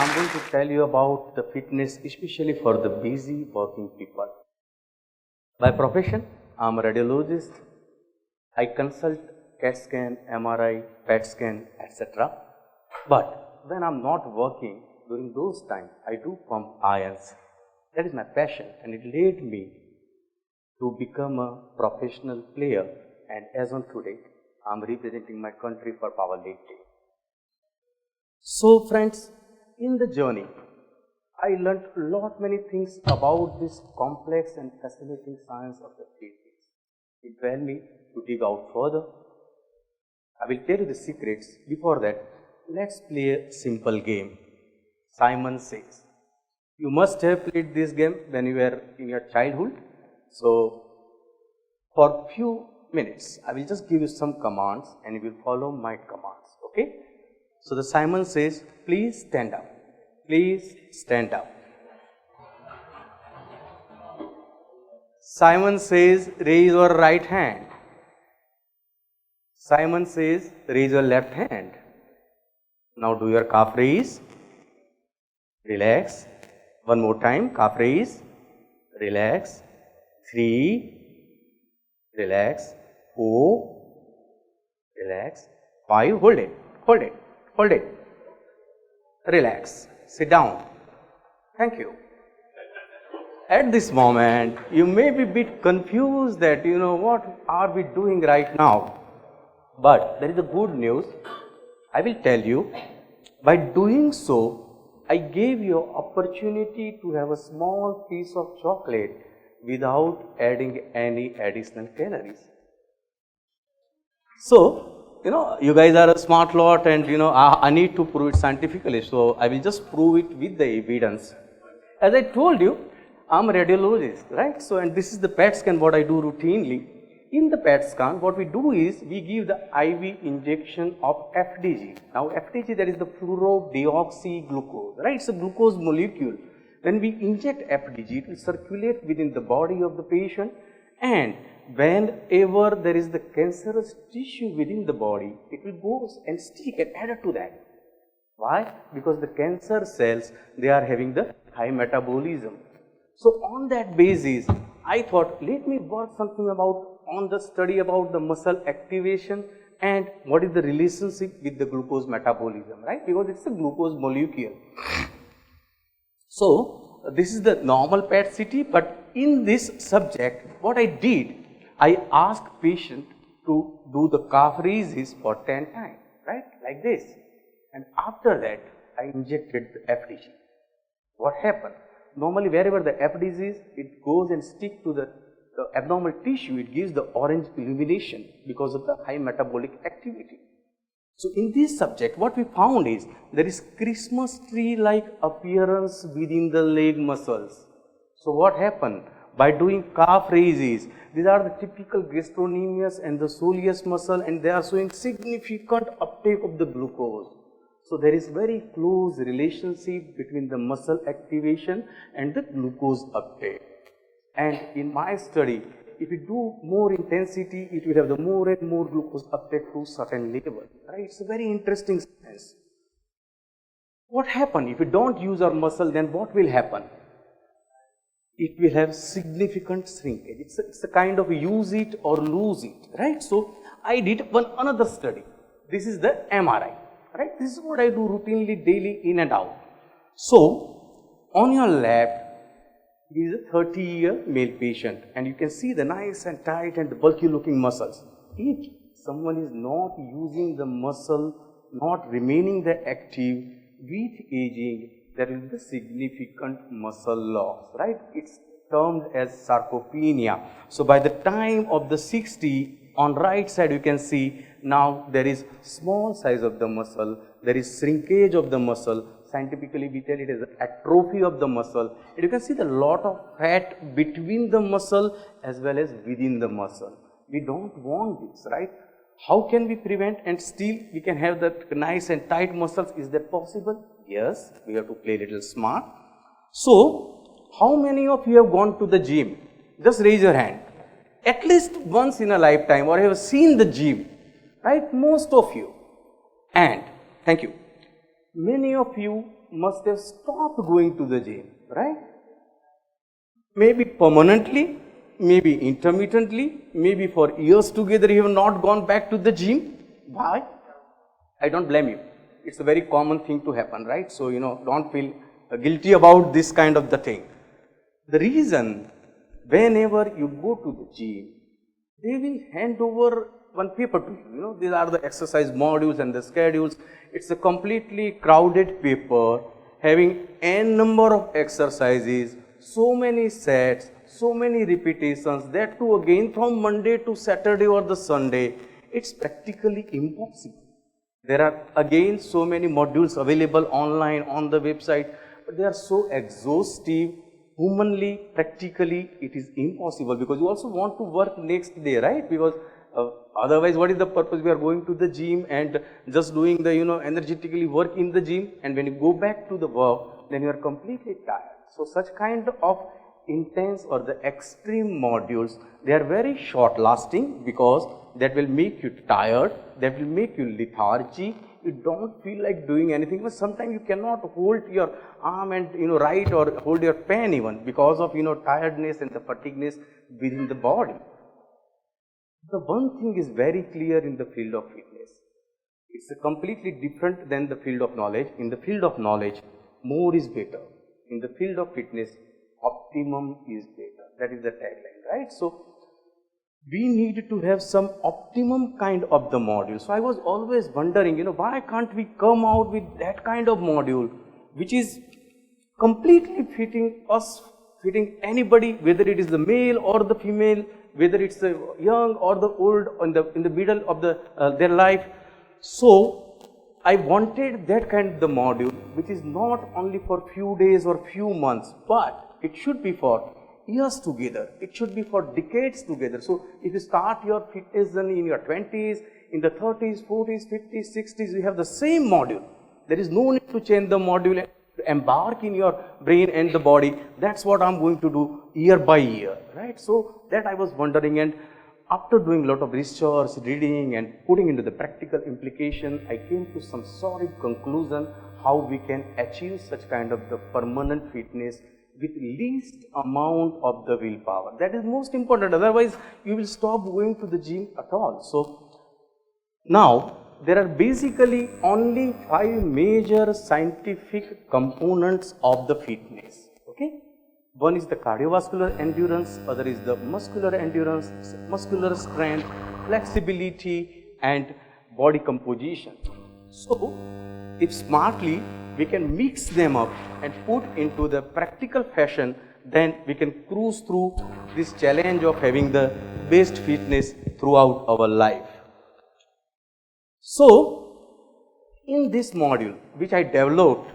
I'm going to tell you about the fitness, especially for the busy working people. By profession, I'm a radiologist. I consult CAT scan, MRI, PET scan, etc. But when I'm not working, during those times, I do pump irons. That is my passion, and it led me to become a professional player, and as on today, I'm representing my country for powerlifting. So friends, in the journey, I learned many things about this complex and fascinating science of the fitness. It led me to dig out further. I will tell you the secrets. Before that, let's play a simple game. Simon Says. You must have played this game when you were in your childhood. So, for few minutes, I will just give you some commands and you will follow my commands. Okay? So, the Simon says, please stand up. Please stand up. Simon says, raise your right hand. Simon says, raise your left hand. Now do your calf raise. Relax. One more time, calf raise. Relax. 3. Relax. 4. Relax. 5. Hold it. Hold it. Hold it. Relax. Sit down. Thank you. At this moment, you may be a bit confused that, what are we doing right now? But there is a good news. I will tell you, by doing so, I gave you opportunity to have a small piece of chocolate without adding any additional calories. So, you guys are a smart lot and, I need to prove it scientifically. So, I will just prove it with the evidence. As I told you, I'm a radiologist, right? So, and this is the PET scan what I do routinely. In the PET scan, what we do is we give the IV injection of FDG. Now, FDG, that is the fluorodeoxyglucose, right? It's a glucose molecule. When we inject FDG, it will circulate within the body of the patient, and whenever there is the cancerous tissue within the body, it will go and stick and add to that. Why? Because the cancer cells, they are having the high metabolism. So, on that basis, I thought, let me work something on the study about the muscle activation and what is the relationship with the glucose metabolism, right? Because it's a glucose molecule. So, this is the normal PET CT, but in this subject, what I did, I asked patient to do the calf raises for 10 times, right? Like this. And after that, I injected the FDG. What happened? Normally, wherever the FDG is, it goes and sticks to the abnormal tissue. It gives the orange illumination because of the high metabolic activity. So, in this subject, what we found is there is Christmas tree-like appearance within the leg muscles. So, what happened? By doing calf raises, these are the typical gastrocnemius and the soleus muscle, and they are showing significant uptake of the glucose. So, there is very close relationship between the muscle activation and the glucose uptake. And in my study, if you do more intensity, it will have the more and more glucose uptake to certain level, right? It's a very interesting science. What happens if you don't use our muscle, then what will happen? It will have significant shrinkage. It's a kind of use it or lose it, right? So, I did another study. This is the MRI. Right? This is what I do routinely, daily, in and out. So, on your left, is a 30-year male patient, and you can see the nice and tight and the bulky looking muscles. If someone is not using the muscle, not remaining the active, with aging, there will be significant muscle loss, right? It's termed as sarcopenia. So, by the time of the 60, on right side you can see now there is small size of the muscle, there is shrinkage of the muscle, scientifically we tell it as atrophy of the muscle, and you can see the lot of fat between the muscle as well as within the muscle. We don't want this, right? How can we prevent and still we can have that nice and tight muscles? Is that possible? Yes, we have to play a little smart. So, how many of you have gone to the gym? Just raise your hand. At least once in a lifetime, or have seen the gym, right? Most of you. And, thank you. Many of you must have stopped going to the gym, right? Maybe permanently, maybe intermittently, maybe for years together you have not gone back to the gym. Why? I don't blame you. It's a very common thing to happen, right? So, don't feel guilty about this kind of the thing. The reason, whenever you go to the gym, they will hand over one paper to you. These are the exercise modules and the schedules. It's a completely crowded paper having n number of exercises, so many sets, so many repetitions, that too again from Monday to Saturday or the Sunday. It's practically impossible. There are again so many modules available online on the website, but they are so exhaustive. Humanly, practically, it is impossible, because you also want to work next day, right? Because otherwise, what is the purpose? We are going to the gym and just doing the, energetically work in the gym, and when you go back to the work, then you are completely tired. So, such kind of intense or the extreme modules, they are very short lasting, because that will make you tired, that will make you lethargy. You don't feel like doing anything, but sometimes you cannot hold your arm and write, or hold your pen even, because of tiredness and the fatigueness within the body. The one thing is very clear in the field of fitness. It's a completely different than the field of knowledge. In the field of knowledge, more is better. In the field of fitness, optimum is better. That is the tagline, right? So, we need to have some optimum kind of the module. So, I was always wondering, why can't we come out with that kind of module which is completely fitting us, fitting anybody, whether it is the male or the female, whether it's the young or the old, in the middle of their life. So, I wanted that kind of the module which is not only for few days or few months, but it should be for years together. It should be for decades together. So, if you start your fitness journey in your 20s, in the 30s, 40s, 50s, 60s, you have the same module. There is no need to change the module and embark in your brain and the body. That's what I'm going to do year by year, right? So, that I was wondering, and after doing a lot of research, reading and putting into the practical implication, I came to some solid conclusion how we can achieve such kind of the permanent fitness with least amount of the willpower. That is most important, otherwise you will stop going to the gym at all. So, now there are basically only 5 major scientific components of the fitness, okay? One is the cardiovascular endurance, other is the muscular endurance, muscular strength, flexibility and body composition. So, if smartly we can mix them up and put into the practical fashion, then we can cruise through this challenge of having the best fitness throughout our life. So, in this module which I developed,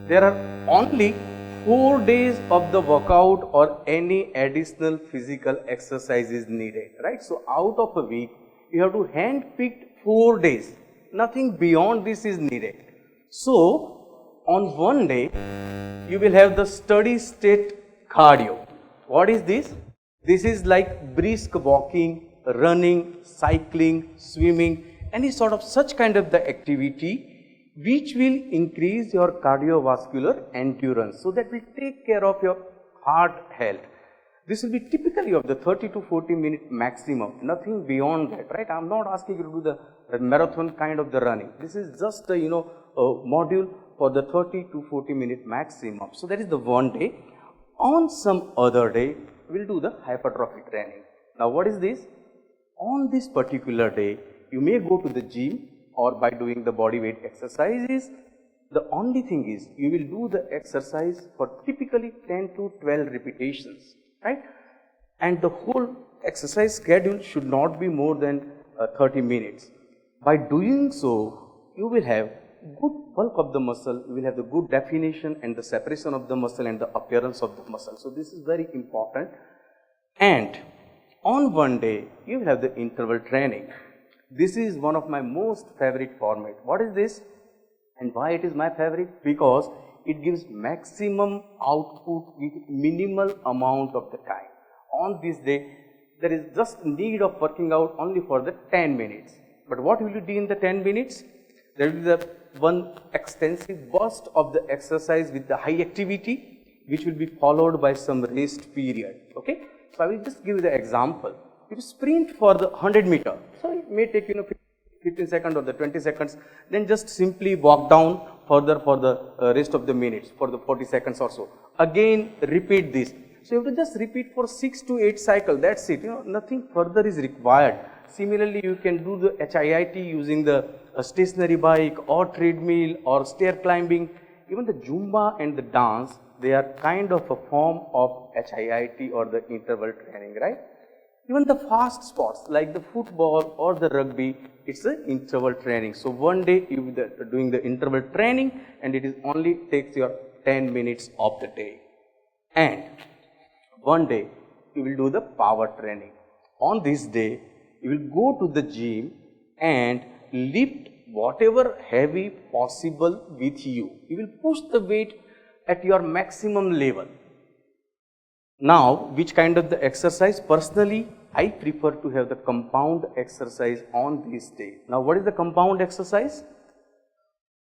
there are only 4 days of the workout or any additional physical exercises needed, right? So, out of a week, you have to hand-pick 4 days. Nothing beyond this is needed. So, on one day, you will have the steady state cardio. What is this? This is like brisk walking, running, cycling, swimming, any sort of such kind of the activity which will increase your cardiovascular endurance. So, that will take care of your heart health. This will be typically of the 30 to 40 minute maximum, nothing beyond that, right? I am not asking you to do the marathon kind of the running. This is just a, a module for the 30 to 40 minute maximum. So, that is the one day. On some other day, we will do the hypertrophic training. Now, what is this? On this particular day, you may go to the gym or by doing the body weight exercises. The only thing is, you will do the exercise for typically 10 to 12 repetitions, right? And the whole exercise schedule should not be more than 30 minutes. By doing so, you will have good bulk of the muscle, you will have the good definition and the separation of the muscle and the appearance of the muscle. So, this is very important. And on one day, you will have the interval training. This is one of my most favorite format. What is this? And why it is my favorite? Because it gives maximum output with minimal amount of the time. On this day, there is just need of working out only for the 10 minutes. But what will you do in the 10 minutes? There will be the one extensive burst of the exercise with the high activity, which will be followed by some rest period. Okay, so I will just give you the example. If you sprint for the 100 meter, so it may take 15 seconds or the 20 seconds, then just simply walk down further for the rest of the minutes, for the 40 seconds or so. Again repeat this. So you have to just repeat for 6 to 8 cycles, that's it, nothing further is required. Similarly, you can do the HIIT using the stationary bike or treadmill or stair climbing. Even the Zumba and the dance, they are kind of a form of HIIT or the interval training, right? Even the fast sports like the football or the rugby, it's an interval training. So one day you will be doing the interval training and it is only takes your 10 minutes of the day. And one day you will do the power training. On this day, you will go to the gym and lift whatever heavy possible with you. You will push the weight at your maximum level. Now, which kind of the exercise? Personally, I prefer to have the compound exercise on this day. Now, what is the compound exercise?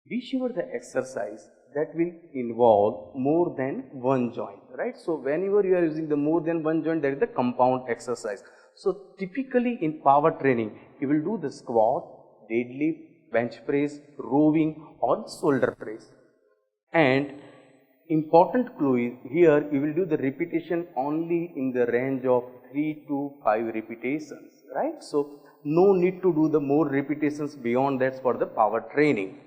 Be sure the exercise that will involve more than one joint, right? So, whenever you are using the more than one joint, that is the compound exercise. So, typically in power training, you will do the squat, deadlift, bench press, rowing or shoulder press. And important clue is here you will do the repetition only in the range of 3 to 5 repetitions, right? So, no need to do the more repetitions beyond that for the power training.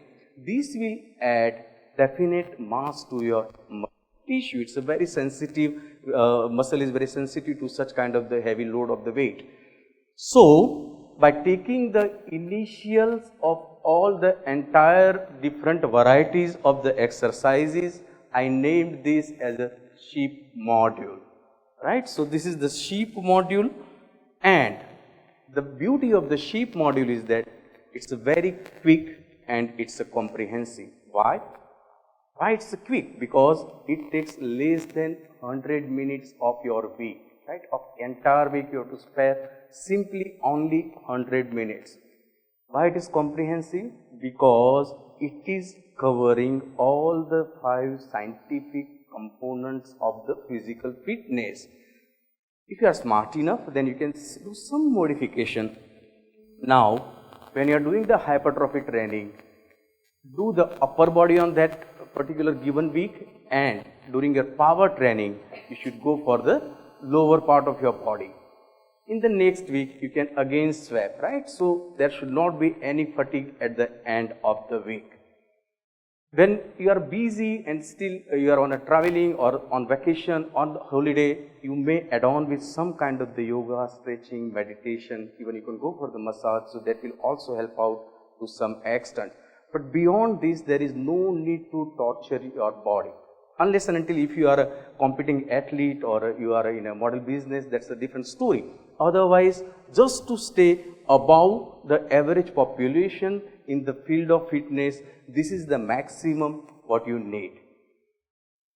This will add definite mass to your tissue. It's a very sensitive, muscle is very sensitive to such kind of the heavy load of the weight. So, by taking the initials of all the entire different varieties of the exercises, I named this as a sheep module, right? So, this is the sheep module, and the beauty of the sheep module is that it's a very quick and it's a comprehensive. Why? Why it's a quick? Because it takes less than 100 minutes of your week, right? Of entire week you have to spare simply only 100 minutes. Why it is comprehensive? Because it is covering all the 5 scientific components of the physical fitness. If you are smart enough, then you can do some modification. Now, when you are doing the hypertrophy training, do the upper body on that particular given week, and during your power training, you should go for the lower part of your body. In the next week, you can again swap, right? So, there should not be any fatigue at the end of the week. When you are busy and still you are on a traveling or on vacation, on holiday, you may add on with some kind of the yoga, stretching, meditation, even you can go for the massage, so that will also help out to some extent. But beyond this, there is no need to torture your body. Unless and until if you are a competing athlete or you are in a model business, that's a different story. Otherwise, just to stay above the average population in the field of fitness, this is the maximum what you need.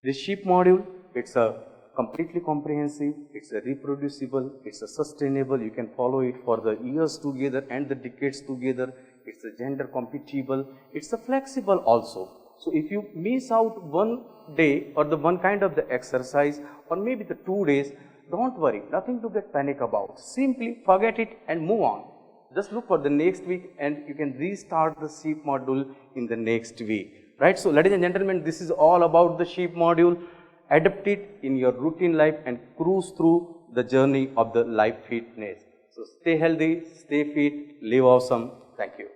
This sheep module, it's a completely comprehensive, it's a reproducible, it's a sustainable, you can follow it for the years together and the decades together, it's a gender compatible, it's a flexible also. So, if you miss out one day or the one kind of the exercise or maybe the 2 days, don't worry, nothing to get panic about. Simply forget it and move on. Just look for the next week and you can restart the sheep module in the next week, right? So, ladies and gentlemen, this is all about the sheep module. Adapt it in your routine life and cruise through the journey of the life fitness. So, stay healthy, stay fit, live awesome. Thank you.